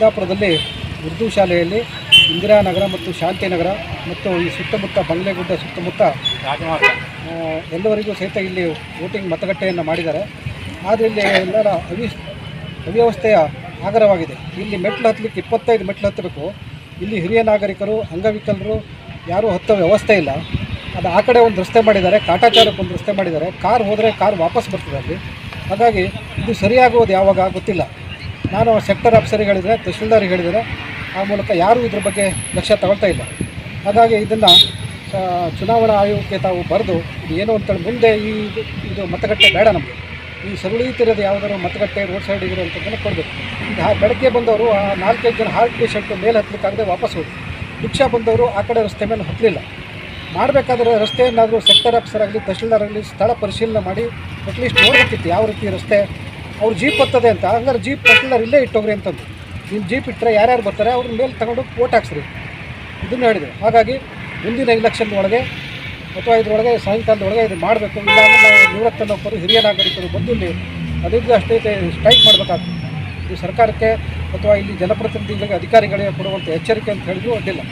ಸಿದ್ದಾಪುರದಲ್ಲಿ ಉರ್ದು ಶಾಲೆಯಲ್ಲಿ ಇಂದಿರಾನಗರ ಮತ್ತು ಶಾಂತಿನಗರ ಮತ್ತು ಈ ಸುತ್ತಮುತ್ತ ಬಂಗ್ಲೆಗುಡ್ಡ ಸುತ್ತಮುತ್ತ ಎಲ್ಲವರಿಗೂ ಸಹಿತ ಇಲ್ಲಿ ವೋಟಿಂಗ್ ಮತಗಟ್ಟೆಯನ್ನು ಮಾಡಿದ್ದಾರೆ. ಆದರೆ ಇಲ್ಲಿ ಎಲ್ಲರ ಅವ್ಯವಸ್ಥೆಯ ಆಗರವಾಗಿದೆ. ಇಲ್ಲಿ ಮೆಟ್ಲು ಹತ್ತಲಿಕ್ಕೆ 25 ಮೆಟ್ಲು ಹತ್ತಬೇಕು. ಇಲ್ಲಿ ಹಿರಿಯ ನಾಗರಿಕರು, ಅಂಗವಿಕಲರು ಯಾರೂ ಹತ್ತೋ ವ್ಯವಸ್ಥೆ ಇಲ್ಲ. ಅದು ಆ ಕಡೆ ಒಂದು ರಸ್ತೆ ಮಾಡಿದ್ದಾರೆ, ಕಾಟಾಚಾರಕ್ಕೆ ಒಂದು ರಸ್ತೆ ಮಾಡಿದ್ದಾರೆ. ಕಾರ್ ಹೋದರೆ ಕಾರ್ ವಾಪಸ್ ಬರ್ತದೆ ಅಲ್ಲಿ. ಹಾಗಾಗಿ ಇದು ಸರಿಯಾಗುವುದು ಯಾವಾಗ ಗೊತ್ತಿಲ್ಲ. ನಾನು ಸೆಕ್ಟರ್ ಆಫೀಸರಿಗೆ ಹೇಳಿದರೆ, ತಹಶೀಲ್ದಾರಿಗೆ ಹೇಳಿದರೆ, ಆ ಮೂಲಕ ಯಾರೂ ಇದ್ರ ಬಗ್ಗೆ ಲಕ್ಷ್ಯ ತಗೊಳ್ತಾ ಇಲ್ಲ. ಹಾಗಾಗಿ ಇದನ್ನು ಚುನಾವಣಾ ಆಯೋಗಕ್ಕೆ ತಾವು ಬರೆದು ಇದು ಏನು ಅಂತೇಳಿ ಮುಂದೆ ಇದು ಮತಗಟ್ಟೆ ಬೇಡ, ನಮಗೆ ಈ ಸರಳೀತಿರೋದು ಯಾವುದಾದ್ರು ಮತಗಟ್ಟೆ ರೋಡ್ ಸೈಡ್ ಇರುವಂಥದ್ದನ್ನು ಕೊಡಬೇಕು. ಈಗ ಬೆಳಗ್ಗೆ ಬಂದವರು ಆ 4-5 ಜನ ಹಾರ್ಟ್ ಪೇಷಂಟು ಮೇಲೆ ಹತ್ತಲಿಕ್ಕಾಗದೆ ವಾಪಸ್ ಹೋಗಿ, ರಿಕ್ಷಾ ಬಂದವರು ಆ ಕಡೆ ರಸ್ತೆ ಮೇಲೆ ಹತ್ತಲಿಲ್ಲ. ಮಾಡಬೇಕಾದ್ರೆ ರಸ್ತೆಯನ್ನಾದರೂ ಸೆಕ್ಟರ್ ಆಫೀಸರ್ ಆಗಲಿ ತಹಶೀಲ್ದಾರ್ ಆಗಲಿ ಸ್ಥಳ ಪರಿಶೀಲನೆ ಮಾಡಿ ಅಟ್ಲೀಸ್ಟ್ ನೋಡಬೇಕಿತ್ತು ಯಾವ ರೀತಿ ರಸ್ತೆ. ಅವ್ರು ಜೀಪ್ ಬರ್ತದೆ ಅಂತ, ಹಂಗಾರೆ ಜೀಪ್ ತಹಶೀಲ್ದಾರ್ ಇಲ್ಲೇ ಇಟ್ಟೋಗ್ರಿ ಅಂತಂದು. ನಿಮ್ಮ ಜೀಪ್ ಇಟ್ಟರೆ ಯಾರ್ಯಾರು ಬರ್ತಾರೆ ಅವ್ರ ಮೇಲೆ ತಗೊಂಡು ವೋಟ್ ಹಾಕ್ಸ್ರಿ, ಇದನ್ನು ಹೇಳಿದರು. ಹಾಗಾಗಿ ಮುಂದಿನ ಎಲೆಕ್ಷನ್ ಒಳಗೆ ಅಥವಾ ಇದರೊಳಗೆ ಸಾಯಂಕಾಲದೊಳಗೆ ಇದು ಮಾಡಬೇಕು. ಇಲ್ಲಾಂದರೆ ನಾವು ನಿವೃತ್ತ ನೌಕರು, ಹಿರಿಯ ನಾಗರಿಕರು ಬಂದು ಇಲ್ಲಿ ಅದರಿಂದ ಅಷ್ಟೇ ಸ್ಟ್ರೈಕ್ ಮಾಡಬೇಕಾಗ್ತದೆ. ಈ ಸರ್ಕಾರಕ್ಕೆ ಅಥವಾ ಇಲ್ಲಿ ಜನಪ್ರತಿನಿಧಿಗಳಿಗೆ, ಅಧಿಕಾರಿಗಳಿಗೆ ಕೊಡುವಂಥ ಎಚ್ಚರಿಕೆ ಅಂತ ಹೇಳಿದ್ರು ಅಡ್ಡಿಲ್ಲ.